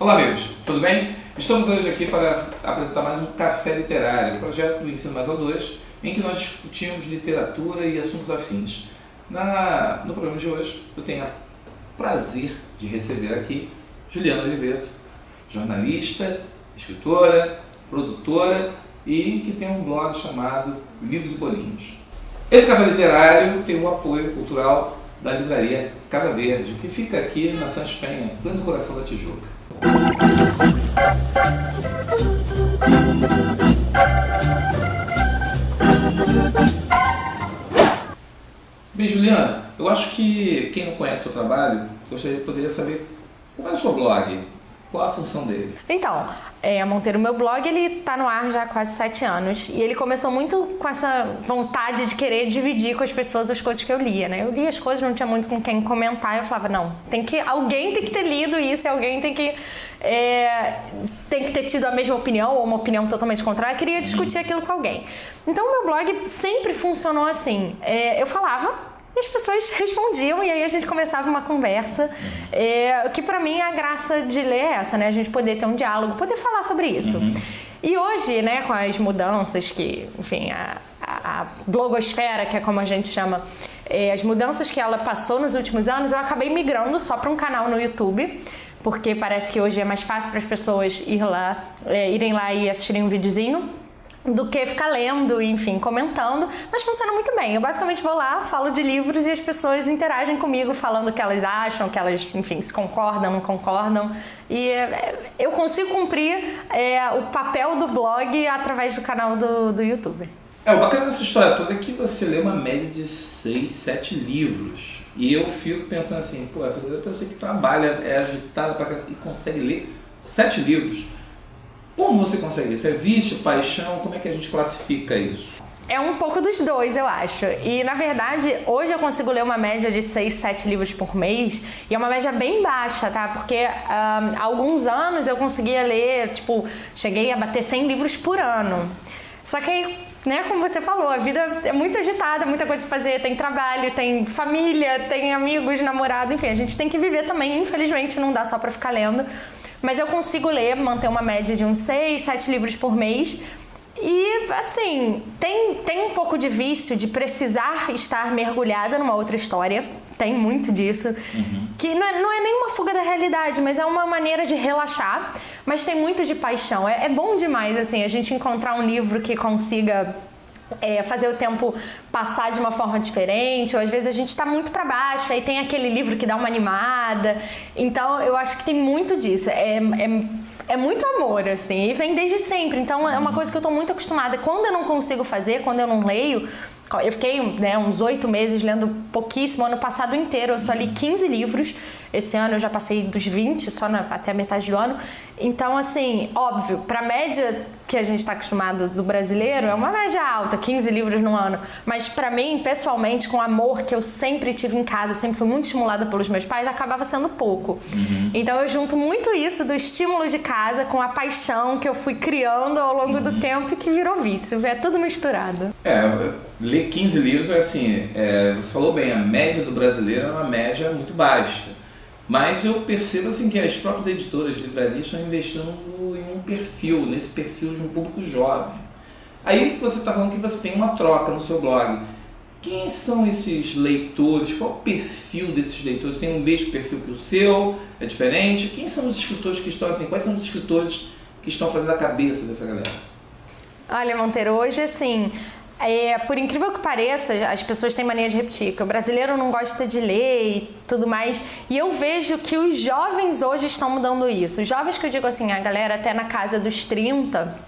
Olá amigos, tudo bem? Estamos hoje aqui para apresentar mais um Café Literário, um projeto do Ensino Mais O2, em que nós discutimos literatura e assuntos afins. No programa de hoje, eu tenho o prazer de receber aqui Juliana Oliveto, jornalista, escritora, produtora e que tem um blog chamado Livros e Bolinhos. Esse Café Literário tem o apoio cultural da livraria Casa Verde, que fica aqui na Santos Penha, pleno coração da Tijuca. Bem, Juliana, eu acho que quem não conhece o seu trabalho poderia saber como é o seu blog, qual a função dele. Então, Monteiro, meu blog ele tá no ar já há quase 7 anos e ele começou muito com essa vontade de querer dividir com as pessoas as coisas que eu lia, né? Eu lia as coisas, não tinha muito com quem comentar, eu falava, não, alguém tem que ter lido isso, alguém tem que ter tido a mesma opinião ou uma opinião totalmente contrária, eu queria discutir aquilo com alguém. Então, o meu blog sempre funcionou assim, eu falava, e as pessoas respondiam e aí a gente começava uma conversa, que pra mim a graça de ler é essa, né? A gente poder ter um diálogo, poder falar sobre isso. E hoje, né, com as mudanças que, enfim, a blogosfera, que é como a gente chama, as mudanças que ela passou nos últimos anos, eu acabei migrando só para um canal no YouTube, porque parece que hoje é mais fácil para as pessoas irem lá e assistirem um videozinho, do que ficar lendo e, enfim, comentando, mas funciona muito bem. Eu basicamente vou lá, falo de livros e as pessoas interagem comigo falando o que elas acham, que elas, enfim, se concordam, não concordam. E eu consigo cumprir o papel do blog através do canal do YouTube. O bacana dessa história toda é que você lê uma média de 6, 7 livros. E eu fico pensando assim, pô, essa pessoa eu sei que trabalha, é agitada e consegue ler 7 livros. Como você consegue isso? É vício, paixão? Como é que a gente classifica isso? É um pouco dos dois, eu acho. E, na verdade, hoje eu consigo ler uma média de 6, 7 livros por mês. E é uma média bem baixa, tá? Porque há alguns anos eu conseguia ler, cheguei a bater 100 livros por ano. Só que aí, né, como você falou, a vida é muito agitada, muita coisa pra fazer. Tem trabalho, tem família, tem amigos, namorado, enfim. A gente tem que viver também, infelizmente, não dá só pra ficar lendo. Mas eu consigo ler, manter uma média de uns 6, 7 livros por mês. E, assim, tem um pouco de vício de precisar estar mergulhada numa outra história. Tem muito disso. Que não é nenhuma fuga da realidade, mas é uma maneira de relaxar. Mas tem muito de paixão. É bom demais, assim, a gente encontrar um livro que consiga fazer o tempo passar de uma forma diferente, ou às vezes a gente tá muito pra baixo, aí tem aquele livro que dá uma animada. Então eu acho que tem muito disso, é muito amor, assim, e vem desde sempre. Então é uma coisa que eu tô muito acostumada. Quando eu não consigo fazer, quando eu não leio, eu fiquei, né, uns 8 meses lendo pouquíssimo. Ano passado inteiro eu só li 15 livros. Esse ano eu já passei dos 20, só até a metade do ano. Então, assim, óbvio, pra média que a gente tá acostumado do brasileiro, é uma média alta, 15 livros no ano. Mas pra mim, pessoalmente, com o amor que eu sempre tive em casa, sempre fui muito estimulada pelos meus pais, acabava sendo pouco. Então eu junto muito isso do estímulo de casa com a paixão que eu fui criando ao longo do tempo e que virou vício. É tudo misturado. Ler 15 livros é assim, você falou bem, a média do brasileiro é uma média muito baixa. Mas eu percebo assim, que as próprias editoras de livrarias estão investindo em um perfil, nesse perfil de um público jovem. Aí você está falando que você tem uma troca no seu blog. Quem são esses leitores? Qual é o perfil desses leitores? Tem um mesmo perfil que o seu? É diferente? Quem são os escritores que estão assim? Quais são os escritores que estão fazendo a cabeça dessa galera? Olha, Monteiro, hoje assim... por incrível que pareça, as pessoas têm mania de repetir, que o brasileiro não gosta de ler e tudo mais, e eu vejo que os jovens hoje estão mudando isso. Os jovens que eu digo assim, a galera até na casa dos 30,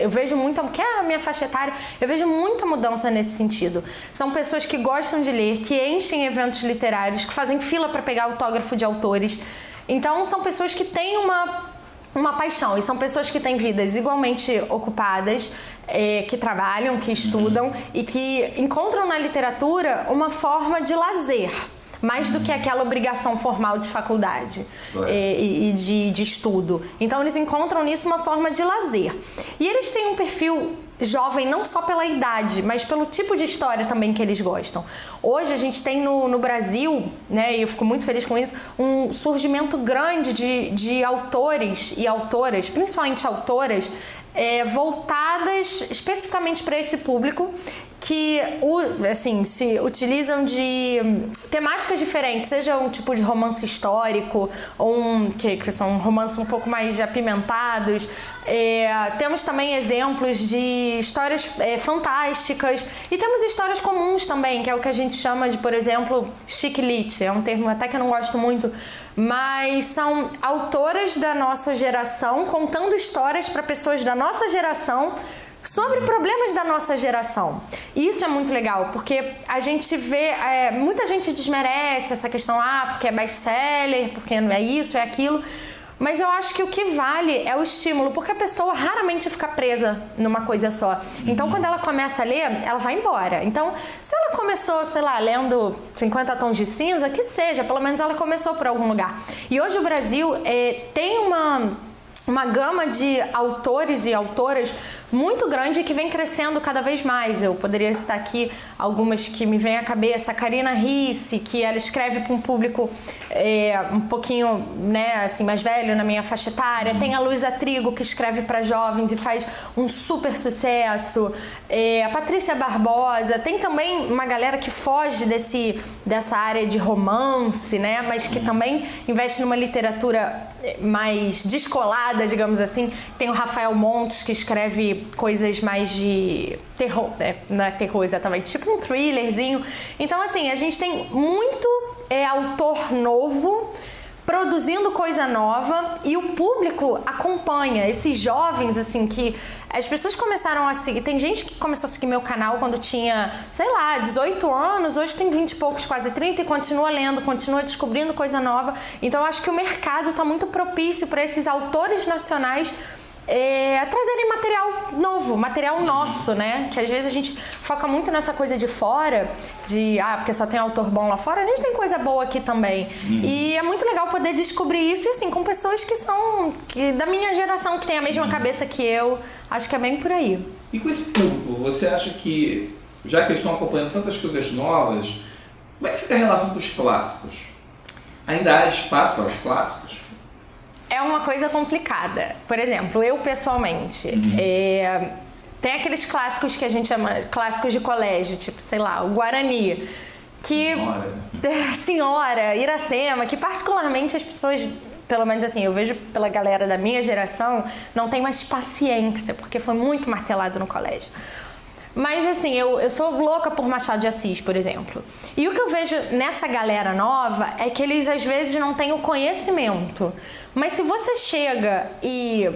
eu vejo muito, que é a minha faixa etária, eu vejo muita mudança nesse sentido. São pessoas que gostam de ler, que enchem eventos literários, que fazem fila para pegar autógrafo de autores. Então são pessoas que têm uma paixão, e são pessoas que têm vidas igualmente ocupadas, que trabalham, que estudam e que encontram na literatura uma forma de lazer, mais do que aquela obrigação formal de faculdade e de estudo. Então eles encontram nisso uma forma de lazer. E eles têm um perfil jovem não só pela idade, mas pelo tipo de história também que eles gostam. Hoje a gente tem no Brasil, né, e eu fico muito feliz com isso, um surgimento grande de autores e autoras, principalmente autoras, voltadas especificamente para esse público, que assim, se utilizam de temáticas diferentes, seja um tipo de romance histórico ou que são romances um pouco mais apimentados. Temos também exemplos de histórias fantásticas e temos histórias comuns também, que é o que a gente chama de, por exemplo, chick lit. É um termo até que eu não gosto muito, mas são autoras da nossa geração contando histórias para pessoas da nossa geração sobre problemas da nossa geração. E isso é muito legal, porque a gente vê, muita gente desmerece essa questão, porque é best-seller, porque não é isso, é aquilo, mas eu acho que o que vale é o estímulo, porque a pessoa raramente fica presa numa coisa só. Então, quando ela começa a ler, ela vai embora. Então, se ela começou, sei lá, lendo 50 Tons de Cinza, que seja, pelo menos ela começou por algum lugar. E hoje o Brasil tem uma gama de autores e autoras muito grande que vem crescendo cada vez mais. Eu poderia citar aqui algumas que me vêm à cabeça. A Karina Risse, que ela escreve para um público um pouquinho, né, assim, mais velho, na minha faixa etária. Tem a Luísa Trigo, que escreve para jovens e faz um super sucesso. A Patrícia Barbosa. Tem também uma galera que foge dessa área de romance, né, mas que também investe numa literatura mais descolada, digamos assim. Tem o Rafael Montes, que escreve coisas mais de terror, não é terror exatamente, tipo um thrillerzinho. Então, assim, a gente tem muito autor novo produzindo coisa nova e o público acompanha. Esses jovens, assim, que as pessoas começaram a seguir. Tem gente que começou a seguir meu canal quando tinha, sei lá, 18 anos, hoje tem 20 e poucos, quase 30, e continua lendo, continua descobrindo coisa nova. Então, eu acho que o mercado está muito propício para esses autores nacionais trazerem material novo, material nosso, né? Que às vezes a gente foca muito nessa coisa de fora, porque só tem autor bom lá fora. A gente tem coisa boa aqui também. E é muito legal poder descobrir isso, e assim, com pessoas que são da minha geração, que tem a mesma cabeça que eu. Acho que é bem por aí. E com esse público, você acha que, já que eles estão acompanhando tantas coisas novas, como é que fica a relação com os clássicos? Ainda há espaço para os clássicos? É uma coisa complicada. Por exemplo, eu pessoalmente, tem aqueles clássicos que a gente chama clássicos de colégio, tipo, sei lá, o Guarani, que Senhora, Iracema, que particularmente as pessoas, pelo menos assim, eu vejo pela galera da minha geração, não tem mais paciência, porque foi muito martelado no colégio. Mas assim, eu sou louca por Machado de Assis, por exemplo. E o que eu vejo nessa galera nova é que eles às vezes não têm o conhecimento. Mas se você chega e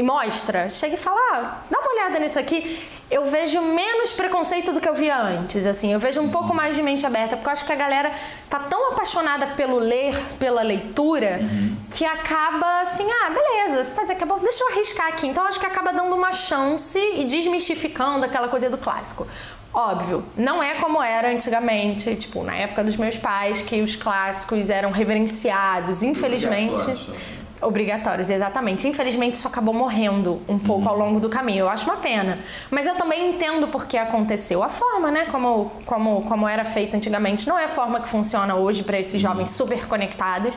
mostra, chega e fala, dá uma olhada nisso aqui, eu vejo menos preconceito do que eu via antes, assim, eu vejo um pouco mais de mente aberta, porque eu acho que a galera tá tão apaixonada pelo ler, pela leitura, que acaba assim, beleza, você tá dizendo que é bom, deixa eu arriscar aqui. Então eu acho que acaba dando uma chance e desmistificando aquela coisa do clássico. Óbvio, não é como era antigamente, tipo, na época dos meus pais, que os clássicos eram reverenciados, infelizmente. Obrigatórios, exatamente. Infelizmente isso acabou morrendo um pouco ao longo do caminho. Eu acho uma pena. Mas eu também entendo por que aconteceu. A forma, né, como era feito antigamente, não é a forma que funciona hoje para esses jovens super conectados.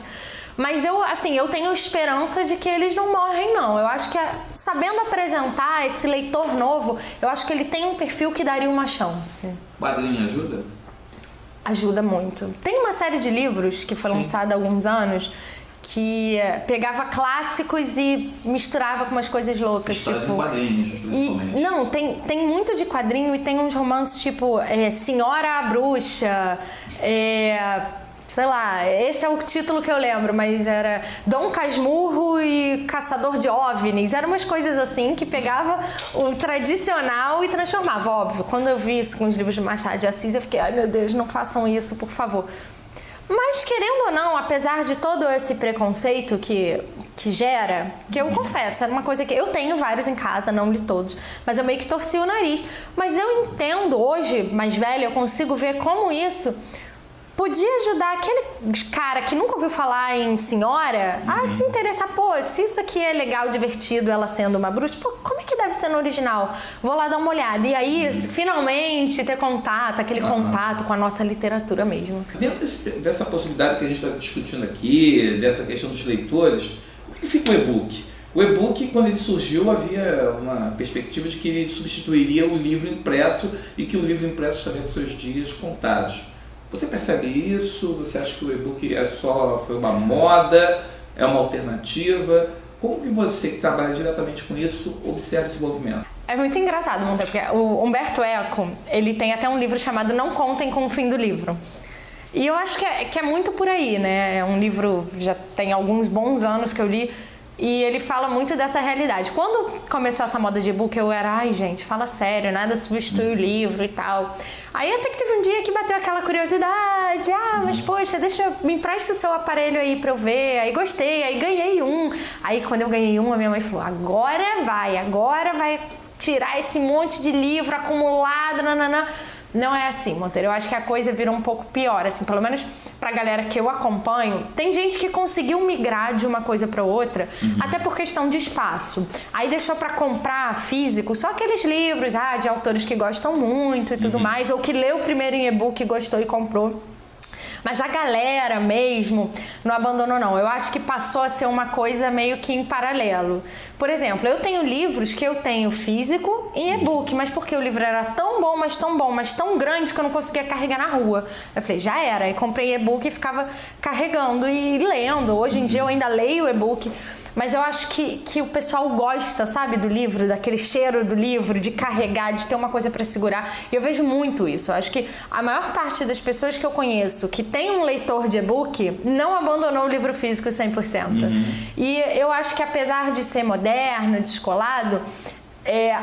Mas eu tenho esperança de que eles não morrem, não. Eu acho que, sabendo apresentar esse leitor novo, eu acho que ele tem um perfil que daria uma chance. Quadrinho ajuda? Ajuda muito. Tem uma série de livros que foi lançada há alguns anos que pegava clássicos e misturava com umas coisas loucas. Histórias em quadrinhos, principalmente. Tem muito de quadrinho e tem uns romances tipo Senhora a Bruxa, sei lá, esse é o título que eu lembro, mas era Dom Casmurro e Caçador de OVNIs. Eram umas coisas assim que pegava o tradicional e transformava. Óbvio, quando eu vi isso com os livros de Machado de Assis, eu fiquei, ai meu Deus, não façam isso, por favor. Mas, querendo ou não, apesar de todo esse preconceito que gera, que eu confesso, era uma coisa que eu tenho vários em casa, não li todos, mas eu meio que torci o nariz. Mas eu entendo hoje, mais velha, eu consigo ver como isso podia ajudar aquele cara que nunca ouviu falar em senhora a se interessar. Pô, se isso aqui é legal, divertido, ela sendo uma bruxa, pô, como é que deve ser no original? Vou lá dar uma olhada. E aí, finalmente, ter contato, aquele contato com a nossa literatura mesmo. Dentro dessa possibilidade que a gente está discutindo aqui, dessa questão dos leitores, como é que fica o e-book? O e-book, quando ele surgiu, havia uma perspectiva de que ele substituiria o livro impresso e que o livro impresso estaria com seus dias contados. Você percebe isso? Você acha que o e-book foi uma moda? É uma alternativa? Como que você, que trabalha diretamente com isso, observa esse movimento? É muito engraçado, Monteiro, porque o Humberto Eco, ele tem até um livro chamado Não Contem com o Fim do Livro. E eu acho que é muito por aí, né? É um livro, já tem alguns bons anos que eu li, e ele fala muito dessa realidade. Quando começou essa moda de e-book, eu era, ai gente, fala sério, nada substitui o livro e tal. Aí até que teve um dia que bateu aquela curiosidade, mas poxa, me empresta o seu aparelho aí pra eu ver. Aí gostei, aí ganhei um. Aí quando eu ganhei um, a minha mãe falou, agora vai tirar esse monte de livro acumulado, nananã. Não é assim, Monteiro. Eu acho que a coisa virou um pouco pior, assim, pelo menos pra galera que eu acompanho. Tem gente que conseguiu migrar de uma coisa pra outra, até por questão de espaço. Aí deixou pra comprar físico só aqueles livros, de autores que gostam muito e tudo mais, ou que leu primeiro em e-book, gostou e comprou. Mas a galera mesmo não abandonou, não. Eu acho que passou a ser uma coisa meio que em paralelo. Por exemplo, eu tenho livros que eu tenho físico em e-book, mas porque o livro era tão bom, mas tão grande que eu não conseguia carregar na rua. Eu falei, já era. Aí comprei e-book e ficava carregando e lendo. Hoje em dia eu ainda leio e-book. Mas eu acho que o pessoal gosta, sabe, do livro, daquele cheiro do livro, de carregar, de ter uma coisa para segurar. E eu vejo muito isso. Eu acho que a maior parte das pessoas que eu conheço que tem um leitor de e-book não abandonou o livro físico 100%. E eu acho que apesar de ser moderno, descolado,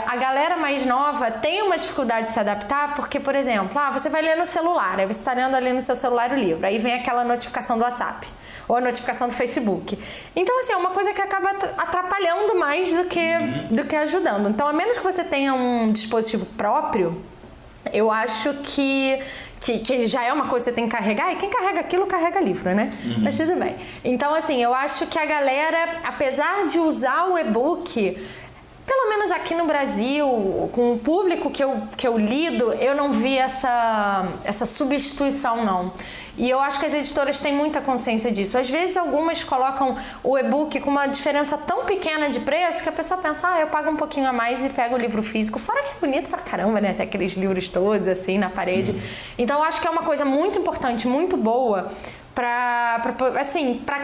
a galera mais nova tem uma dificuldade de se adaptar porque, por exemplo, você vai ler no celular, aí você está lendo ali no seu celular o livro, aí vem aquela notificação do WhatsApp ou a notificação do Facebook. Então, assim, é uma coisa que acaba atrapalhando mais do que ajudando. Então, a menos que você tenha um dispositivo próprio, eu acho que já é uma coisa que você tem que carregar, e quem carrega aquilo, carrega livro, né? Mas tudo bem. Então, assim, eu acho que a galera, apesar de usar o e-book, pelo menos aqui no Brasil, com o público que eu lido, eu não vi essa substituição, não. E eu acho que as editoras têm muita consciência disso. Às vezes algumas colocam o e-book com uma diferença tão pequena de preço que a pessoa pensa, eu pago um pouquinho a mais e pego o livro físico. Fora que é bonito pra caramba, né? Ter aqueles livros todos assim na parede. Então eu acho que é uma coisa muito importante, muito boa pra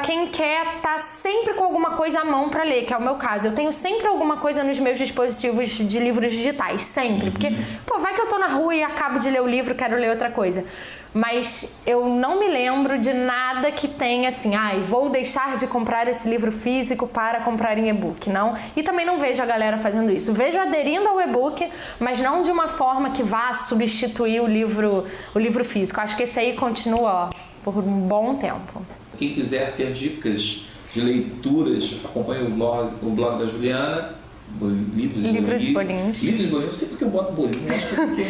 quem quer estar sempre com alguma coisa à mão pra ler, que é o meu caso. Eu tenho sempre alguma coisa nos meus dispositivos de livros digitais, sempre. Porque, vai que eu tô na rua e acabo de ler o livro, quero ler outra coisa. Mas eu não me lembro de nada que tenha assim, vou deixar de comprar esse livro físico para comprar em e-book, não. E também não vejo a galera fazendo isso. Vejo aderindo ao e-book, mas não de uma forma que vá substituir o livro físico. Acho que esse aí continua, por um bom tempo. Quem quiser ter dicas de leituras, acompanhe o blog da Juliana. Livros e bolinhos. Livros e bolinhos, não sei porque eu boto bolinho.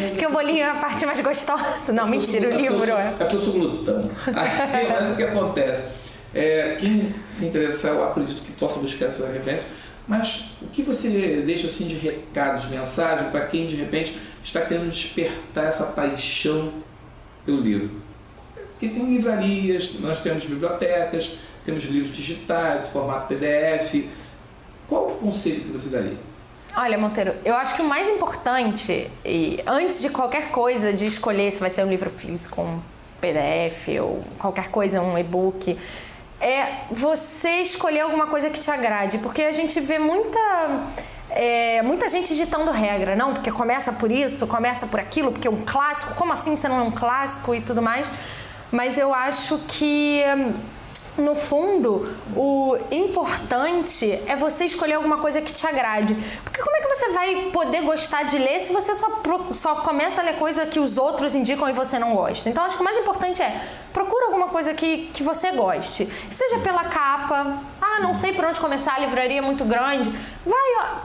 Porque o bolinho é a parte mais gostosa. Não, mentira, o livro é porque eu sou glutão. Mas o que acontece? Quem se interessar, eu acredito que possa buscar essa referência. Mas o que você deixa assim de recado, de mensagem, para quem de repente está querendo despertar essa paixão pelo livro? Porque tem livrarias, nós temos bibliotecas, temos livros digitais, formato PDF. Qual o conselho que você daria? Olha, Monteiro, eu acho que o mais importante, antes de qualquer coisa, de escolher se vai ser um livro físico, um PDF ou qualquer coisa, um e-book, é você escolher alguma coisa que te agrade, porque a gente vê muita gente ditando regra, não, porque começa por isso, começa por aquilo, porque é um clássico, como assim você não é um clássico e tudo mais, mas eu acho que no fundo, o importante é você escolher alguma coisa que te agrade. Porque como é que você vai poder gostar de ler se você só começa a ler coisa que os outros indicam e você não gosta? Então, acho que o mais importante é procura alguma coisa que você goste. Seja pela capa, não sei por onde começar, a livraria é muito grande.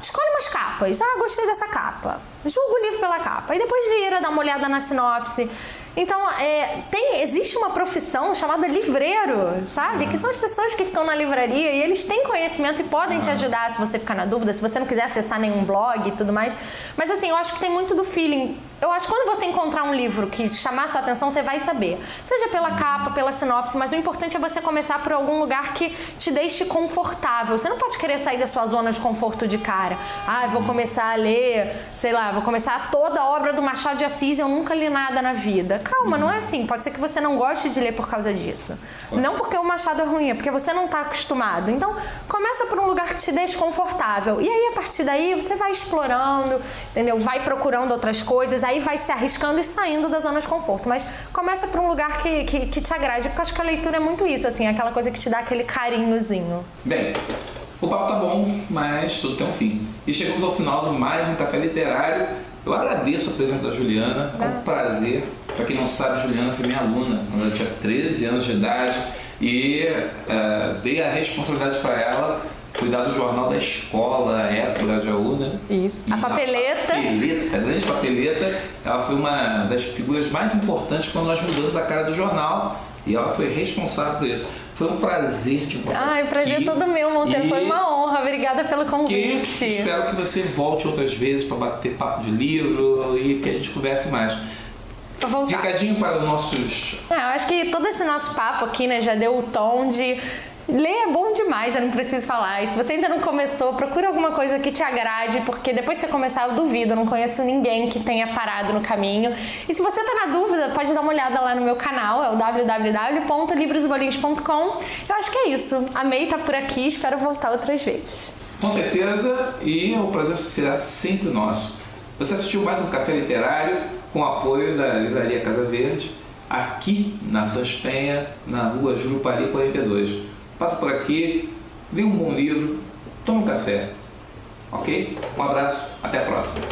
Escolhe umas capas. Gostei dessa capa. Julga o livro pela capa. E depois vira, dá uma olhada na sinopse. Então, existe uma profissão chamada livreiro, sabe? Que são as pessoas que ficam na livraria e eles têm conhecimento e podem te ajudar se você ficar na dúvida, se você não quiser acessar nenhum blog e tudo mais. Mas assim, eu acho que tem muito do feeling. Eu acho que quando você encontrar um livro que chamar sua atenção, você vai saber. Seja pela capa, pela sinopse, mas o importante é você começar por algum lugar que te deixe confortável. Você não pode querer sair da sua zona de conforto de cara. Ah, eu vou começar a ler, sei lá, vou começar toda a obra do Machado de Assis e eu nunca li nada na vida. Calma, não é assim. Pode ser que você não goste de ler por causa disso. Não porque o Machado é ruim, é porque você não está acostumado. Então, começa por um lugar que te deixe confortável. E aí, a partir daí, você vai explorando, entendeu? Vai procurando outras coisas, aí vai se arriscando e saindo da zona de conforto. Mas começa por um lugar que te agrade, porque eu acho que a leitura é muito isso, assim, aquela coisa que te dá aquele carinhozinho. Bem, o papo tá bom, mas tudo tem um fim. E chegamos ao final de mais um Café Literário. Eu agradeço a presença da Juliana, é um prazer. Para quem não sabe, Juliana foi minha aluna quando ela tinha 13 anos de idade e dei a responsabilidade para ela cuidar do jornal da escola, época da Jaú, né? Isso. A papeleta. A grande papeleta. Ela foi uma das figuras mais importantes quando nós mudamos a cara do jornal e ela foi responsável por isso. Foi um prazer te encontrar. Ai, o prazer é todo meu, Monteiro. Foi uma honra. Obrigada pelo convite. Espero que você volte outras vezes para bater papo de livro e que a gente converse mais. Recadinho para os nossos... Eu acho que todo esse nosso papo aqui, né, já deu o tom de... Ler é bom demais, eu não preciso falar. E se você ainda não começou, procura alguma coisa que te agrade, porque depois que você começar, eu duvido, eu não conheço ninguém que tenha parado no caminho. E se você tá na dúvida, pode dar uma olhada lá no meu canal, é o www.livrosebolinhos.com. Eu acho que é isso. Amei estar por aqui, espero voltar outras vezes. Com certeza, e o prazer será sempre nosso. Você assistiu mais um Café Literário com o apoio da Livraria Casa Verde, aqui na Sans Penha, na rua Júlio Pari 42. Passa por aqui, lê um bom livro, toma um café, ok? Um abraço, até a próxima.